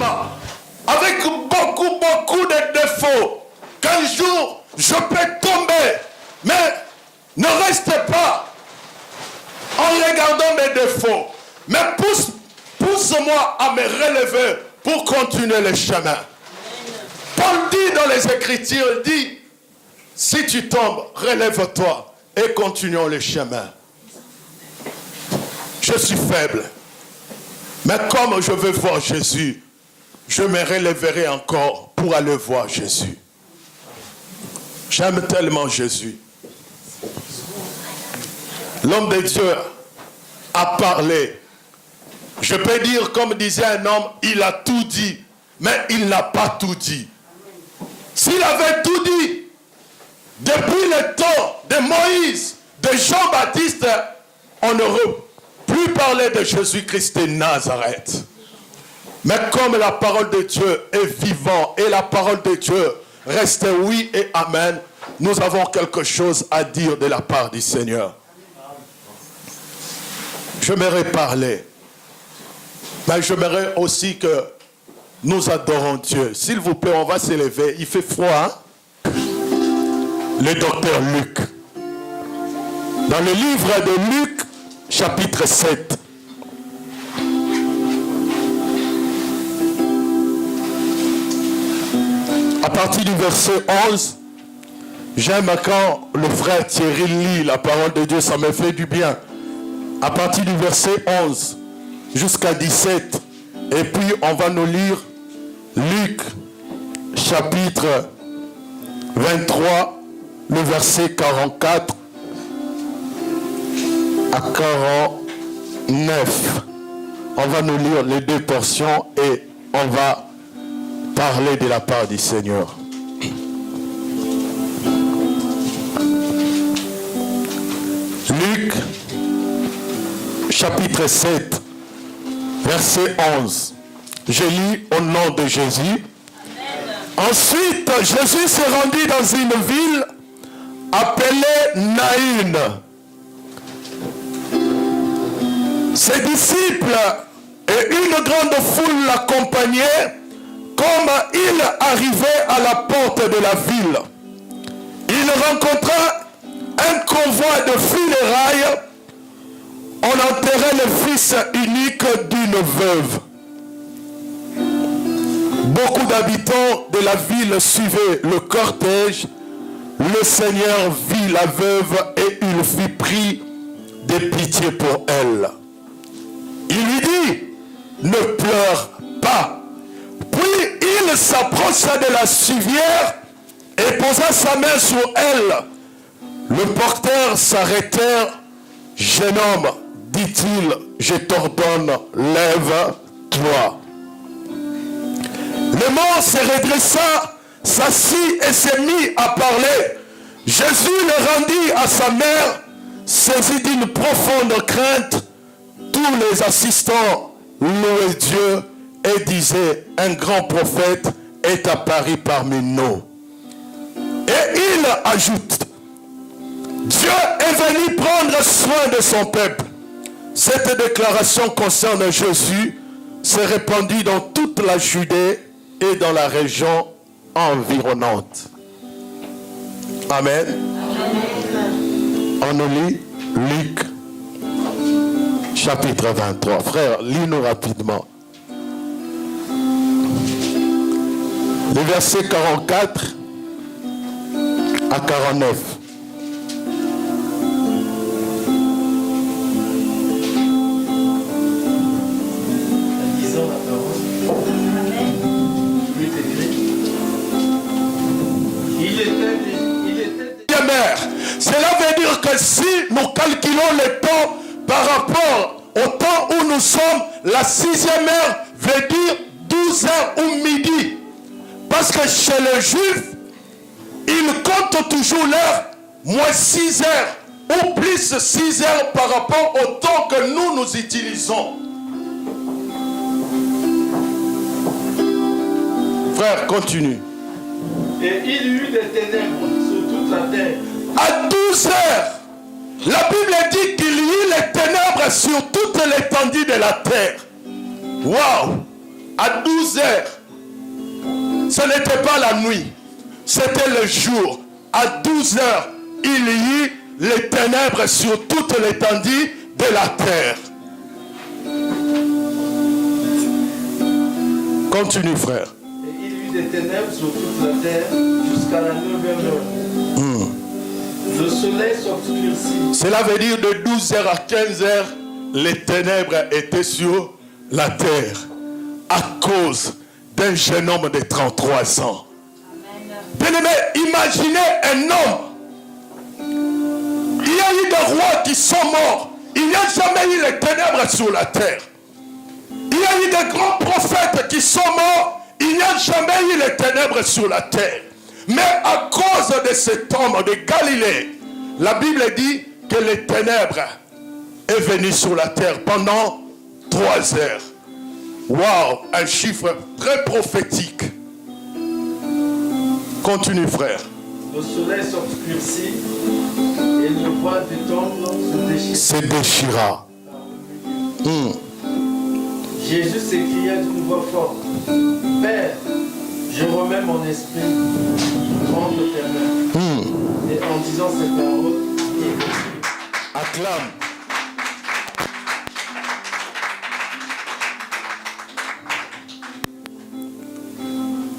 homme avec beaucoup de défauts. Qu'un jour, je peux tomber, mais ne reste pas en regardant mes défauts. Mais pousse-moi à me relever pour continuer le chemin. Paul dit dans les Écritures, il dit, si tu tombes, relève-toi et continuons le chemin. Je suis faible. Mais comme je veux voir Jésus, je me relèverai encore pour aller voir Jésus. J'aime tellement Jésus. L'homme de Dieu a parlé. Je peux dire, comme disait un homme, il a tout dit, mais il n'a pas tout dit. S'il avait tout dit, depuis le temps de Moïse, de Jean-Baptiste, on n'aurait plus parlé de Jésus-Christ de Nazareth. Mais comme la parole de Dieu est vivante et la parole de Dieu reste oui et amen, nous avons quelque chose à dire de la part du Seigneur. J'aimerais parler, mais j'aimerais aussi que nous adorons Dieu. S'il vous plaît, on va s'élever. Il fait froid, hein? Le docteur Luc. Dans le livre de Luc, chapitre 7. À partir du verset 11, j'aime quand le frère Thierry lit la parole de Dieu, ça me fait du bien. À partir du verset 11 jusqu'à 17. Et puis on va nous lire Luc, chapitre 23, le verset 44 à 49. On va nous lire les deux portions et on va parler de la part du Seigneur. Luc, chapitre 7, verset 11. Je lis au nom de Jésus. Amen. Ensuite, Jésus s'est rendu dans une ville appelée Naïn. Ses disciples et une grande foule l'accompagnaient comme il arrivait à la porte de la ville. Il rencontra un convoi de funérailles. On enterrait le fils unique d'une veuve. Beaucoup d'habitants de la ville suivaient le cortège. Le Seigneur vit la veuve et il fut pris de pitié pour elle. Il lui dit, ne pleure pas. Puis il s'approcha de la civière et posa sa main sur elle. Le porteur s'arrêta. Jeune homme, dit-il, je t'ordonne, lève-toi. Le mort se redressa, s'assit et se mit à parler. Jésus le rendit à sa mère, saisi d'une profonde crainte. Tous les assistants louaient Dieu et disaient, un grand prophète est apparu parmi nous. Et il ajoute, Dieu est venu prendre soin de son peuple. Cette déclaration concerne Jésus, s'est répandue dans toute la Judée et dans la région environnante. Amen. On nous lit Luc, chapitre 23. Frère, lis-nous rapidement. Les versets 44 à 49. Cela veut dire que si nous calculons le temps par rapport au temps où nous sommes, la 6e heure veut dire 12 heures ou midi. Parce que chez les Juifs, ils comptent toujours l'heure moins 6 heures ou plus 6 heures par rapport au temps que nous utilisons. Frère, continue. Et il y eut des ténèbres sur toute la terre. À 12 heures, la Bible dit qu'il y eut les ténèbres sur toute l'étendue de la terre. Waouh! À 12 heures, ce n'était pas la nuit, c'était le jour. À 12 heures, il y eut les ténèbres sur toute l'étendue de la terre. Continue, frère. Et il y eut des ténèbres sur toute la terre jusqu'à la 9e heure. Le soleil s'obscurcit. Cela veut dire de 12 heures à 15 heures, les ténèbres étaient sur la terre à cause d'un jeune homme de 33 ans. Bien-aimé, imaginez un homme. Il y a eu des rois qui sont morts. Il n'y a jamais eu les ténèbres sur la terre. Il y a eu des grands prophètes qui sont morts. Il n'y a jamais eu les ténèbres sur la terre. Mais à cause de cet homme de Galilée, la Bible dit que les ténèbres est venu sur la terre pendant 3 heures. Waouh, un chiffre très prophétique. Continue, frère. Le soleil s'obscurcit et le voile du temple se déchira. Jésus s'écria d'une voix forte, Père, je remets mon esprit entre tes mains. Et en disant ces paroles, il acclame.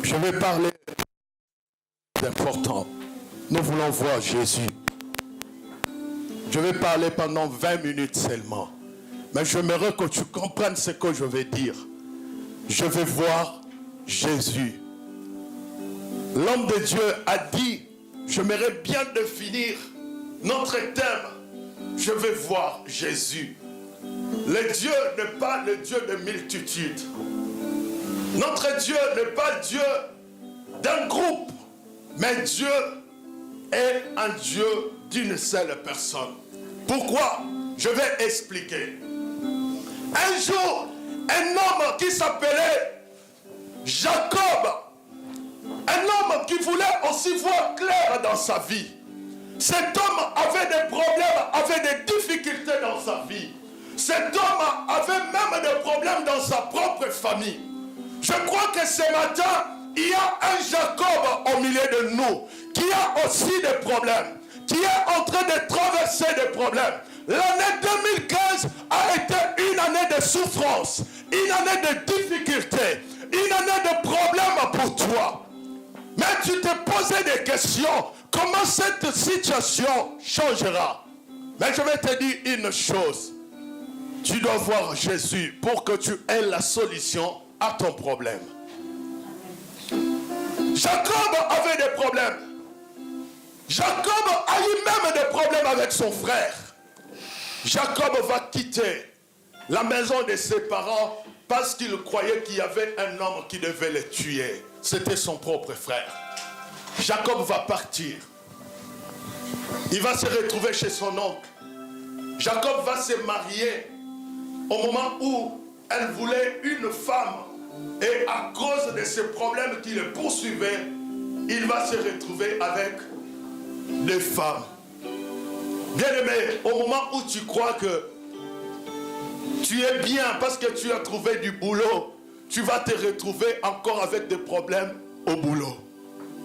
Je vais parler d'important. Nous voulons voir Jésus. Je vais parler pendant 20 minutes seulement. Mais j'aimerais que tu comprennes ce que je vais dire. Je vais voir Jésus. L'homme de Dieu a dit, j'aimerais bien définir notre thème. Je vais voir Jésus. Le Dieu n'est pas le Dieu de multitudes. Notre Dieu n'est pas Dieu d'un groupe, mais Dieu est un Dieu d'une seule personne. Pourquoi? Je vais expliquer. Un jour, un homme qui s'appelait Jacob, un homme qui voulait aussi voir clair dans sa vie. Cet homme avait des problèmes, avait des difficultés dans sa vie. Cet homme avait même des problèmes dans sa propre famille. Je crois que ce matin, il y a un Jacob au milieu de nous qui a aussi des problèmes, qui est en train de traverser des problèmes. L'année 2015 a été une année de souffrance, une année de difficultés, une année de problèmes pour toi. Mais tu te posais des questions, comment cette situation changera? Mais je vais te dire une chose, tu dois voir Jésus pour que tu aies la solution à ton problème. Jacob avait des problèmes. Jacob a eu même des problèmes avec son frère. Jacob va quitter la maison de ses parents parce qu'il croyait qu'il y avait un homme qui devait le tuer. C'était son propre frère. Jacob va partir. Il va se retrouver chez son oncle. Jacob va se marier au moment où elle voulait une femme. Et à cause de ces problèmes qui le poursuivaient, il va se retrouver avec des femmes. Bien-aimé, au moment où tu crois que tu es bien parce que tu as trouvé du boulot, tu vas te retrouver encore avec des problèmes au boulot.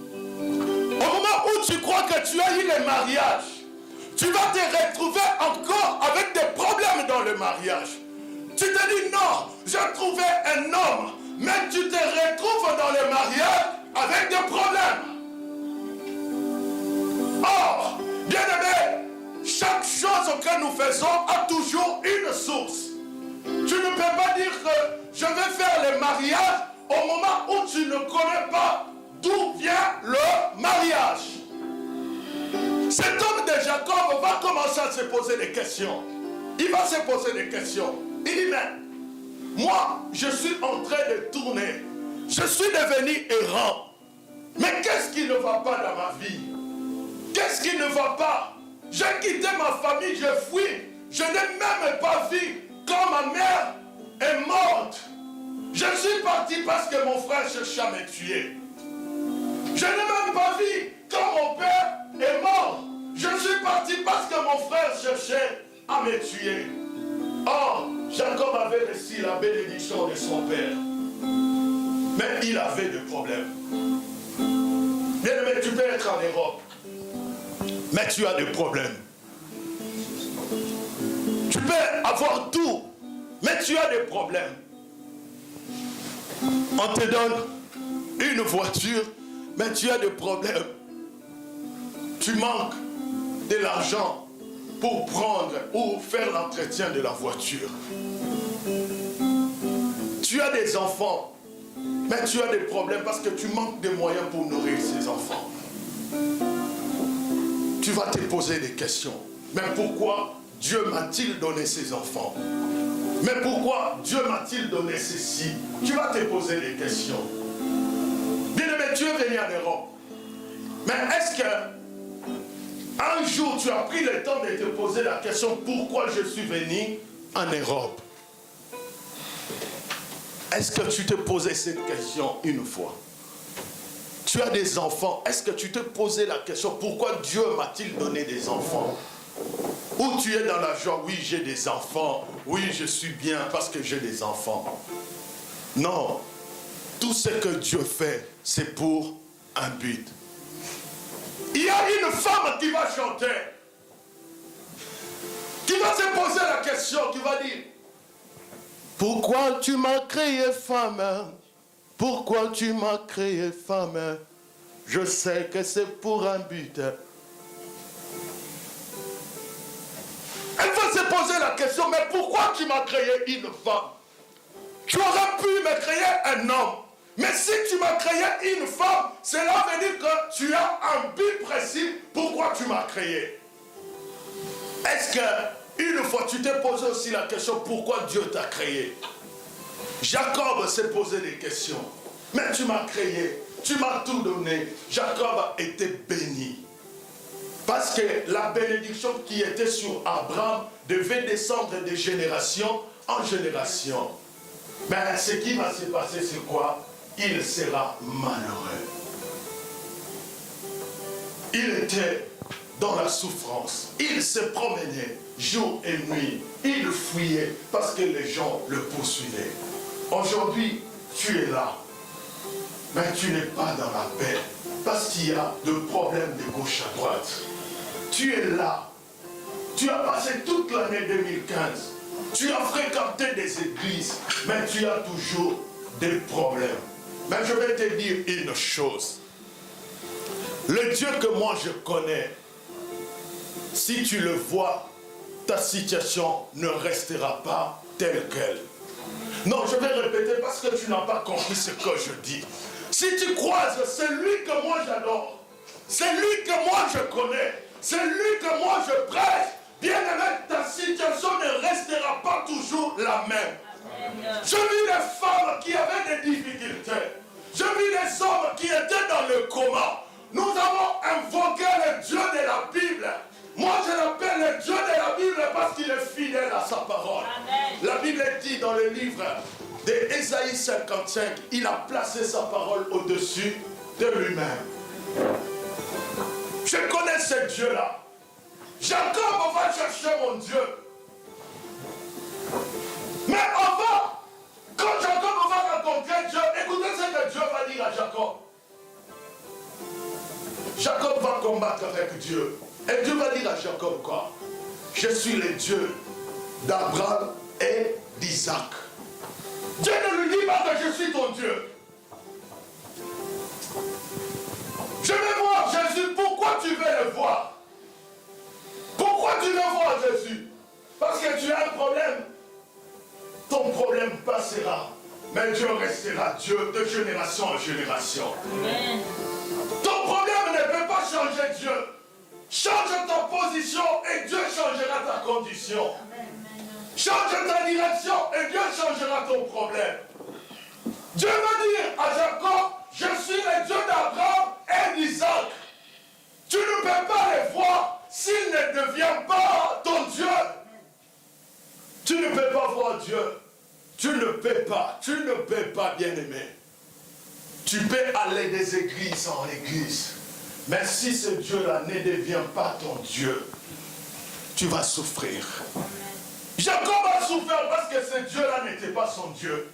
Au moment où tu crois que tu as eu le mariage, tu vas te retrouver encore avec des problèmes dans le mariage. Tu te dis non, j'ai trouvé un homme, mais tu te retrouves dans le mariage avec des problèmes. Or, bien-aimé, chaque chose que nous faisons a toujours une source. Tu ne peux pas dire que je vais faire le mariage au moment où tu ne connais pas d'où vient le mariage. Cet homme de Jacob va commencer à se poser des questions. Il va se poser des questions. Il dit, mais moi, je suis en train de tourner. Je suis devenu errant. Mais qu'est-ce qui ne va pas dans ma vie? Qu'est-ce qui ne va pas? J'ai quitté ma famille, j'ai fui. Je n'ai même pas vu quand ma mère est morte. Je suis parti parce que mon frère cherchait à me tuer. Je n'ai même pas vu quand mon père est mort. Je suis parti parce que mon frère cherchait à me tuer. Or, Jacob avait reçu la bénédiction de son père. Mais il avait des problèmes. Bien-aimé, tu peux être en Europe, mais tu as des problèmes. Tu peux avoir tout, mais tu as des problèmes. On te donne une voiture, mais tu as des problèmes. Tu manques de l'argent pour prendre ou faire l'entretien de la voiture. Tu as des enfants, mais tu as des problèmes parce que tu manques de moyens pour nourrir ces enfants. Tu vas te poser des questions. Mais pourquoi Dieu m'a-t-il donné ces enfants? Mais pourquoi Dieu m'a-t-il donné ceci? Tu vas te poser des questions. Bien-aimé, tu es venu en Europe. Mais est-ce que un jour tu as pris le temps de te poser la question pourquoi je suis venu en Europe? Est-ce que tu te posais cette question une fois? Tu as des enfants. Est-ce que tu te posais la question pourquoi Dieu m'a-t-il donné des enfants? Ou tu es dans la joie, oui j'ai des enfants, oui je suis bien parce que j'ai des enfants. Non, tout ce que Dieu fait, c'est pour un but. Il y a une femme qui va chanter, qui va se poser la question, qui va dire, pourquoi tu m'as créé femme? Pourquoi tu m'as créé femme? Je sais que c'est pour un but. Elle va se poser la question, mais pourquoi tu m'as créé une femme? Tu aurais pu me créer un homme. Mais si tu m'as créé une femme, cela veut dire que tu as un but précis pourquoi tu m'as créé. Est-ce que une fois tu t'es posé aussi la question pourquoi Dieu t'a créé? Jacob s'est posé des questions. Mais tu m'as créé, tu m'as tout donné. Jacob a été béni. Parce que la bénédiction qui était sur Abraham devait descendre de génération en génération. Mais ce qui va se passer, c'est quoi? Il sera malheureux. Il était dans la souffrance. Il se promenait jour et nuit. Il fuyait parce que les gens le poursuivaient. Aujourd'hui, tu es là. Mais tu n'es pas dans la paix. Parce qu'il y a des problèmes de gauche à droite. Tu es là. Tu as passé toute l'année 2015. Tu as fréquenté des églises. Mais tu as toujours des problèmes. Mais je vais te dire une chose. Le Dieu que moi je connais, si tu le vois, ta situation ne restera pas telle qu'elle. Non, je vais répéter parce que tu n'as pas compris ce que je dis. Si tu croises celui que moi j'adore, celui que moi je connais, celui que moi je prêche, bien aimé, ta situation ne restera pas toujours la même. Je vis des femmes qui avaient des difficultés. Je vis des hommes qui étaient dans le coma. Nous avons invoqué le Dieu de la Bible. Moi, je l'appelle le Dieu de la Bible parce qu'il est fidèle à sa parole. Amen. La Bible dit dans le livre d'Ésaïe 55, il a placé sa parole au-dessus de lui-même. Je connais ce Dieu-là. Jacob va chercher mon Dieu. Mais avant, quand Jacob va rencontrer Dieu, écoutez ce que Dieu va dire à Jacob. Jacob va combattre avec Dieu. Et Dieu va dire à Jacob quoi? Je suis le Dieu d'Abraham et d'Isaac. Dieu ne lui dit pas que je suis ton Dieu. Je vais voir Jésus. Pourquoi tu veux le voir? Pourquoi tu veux voir Jésus? Parce que tu as un problème. Ton problème passera. Mais Dieu restera Dieu de génération en génération. Amen. Ton problème ne peut pas changer Dieu. Change ta position et Dieu changera ta condition. Amen. Change ta direction et Dieu changera ton problème. Dieu va dire à Jacob, je suis le Dieu d'Abraham et d'Isaac. Tu ne peux pas les voir s'il ne devient pas ton Dieu. Tu ne peux pas voir Dieu. Tu ne peux pas, bien-aimé. Tu peux aller des églises en église. Mais si ce Dieu-là ne devient pas ton Dieu, tu vas souffrir. Jacob a souffert parce que ce Dieu-là n'était pas son Dieu.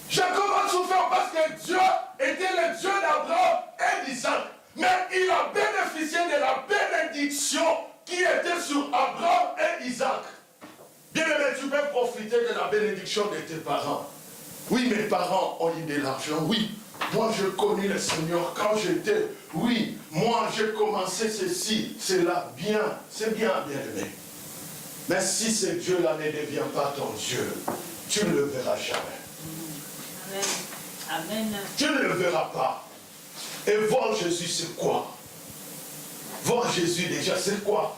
Jacob a souffert Pourquoi? Parce que Dieu était le Dieu d'Abraham et d'Isaac. Mais il a bénéficié de la bénédiction qui était sur Abraham et Isaac. Bien aimé, tu peux profiter de la bénédiction de tes parents. Oui, mes parents ont eu de l'argent, oui. Moi, je connais le Seigneur quand j'étais. Oui, moi, j'ai commencé ceci, cela, bien. C'est bien, bien aimé. Mais si ce Dieu-là ne devient pas ton Dieu, tu ne le verras jamais. Amen. Amen. Tu ne le verras pas. Et voir Jésus, c'est quoi? Voir Jésus déjà, c'est quoi?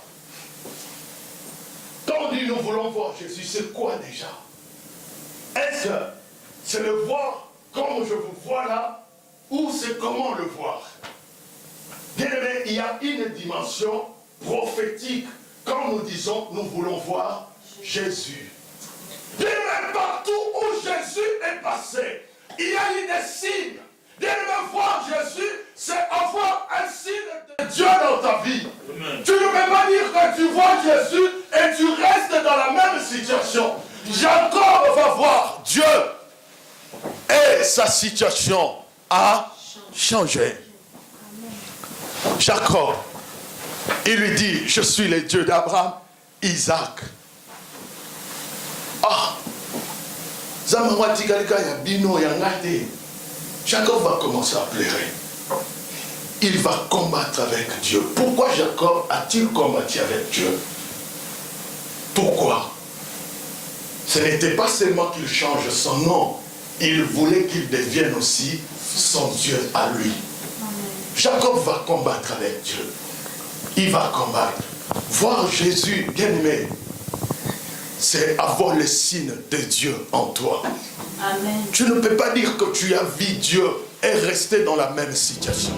Quand on dit nous voulons voir Jésus, c'est quoi déjà? Est-ce que c'est le voir comme je vous vois là, ou c'est comment le voir? Bien aimé, il y a une dimension prophétique quand nous disons nous voulons voir Jésus. Bien aimé, partout où Jésus est passé, il y a eu des signes. Bien aimé, voir Jésus, c'est avoir un signe de Dieu dans ta vie. Amen. Tu ne peux pas dire que tu vois Jésus et tu restes dans la même situation. Jacob va voir Dieu et sa situation a changé. Jacob, il lui dit, je suis le Dieu d'Abraham, Isaac. Ah, Jacob va commencer à pleurer. Il va combattre avec Dieu. Pourquoi Jacob a-t-il combattu avec Dieu? Pourquoi? Ce n'était pas seulement qu'il change son nom, il voulait qu'il devienne aussi son Dieu à lui. Jacob va combattre avec Dieu. Il va combattre. Voir Jésus, bien aimé, c'est avoir le signe de Dieu en toi. Amen. Tu ne peux pas dire que tu as vu Dieu et rester dans la même situation.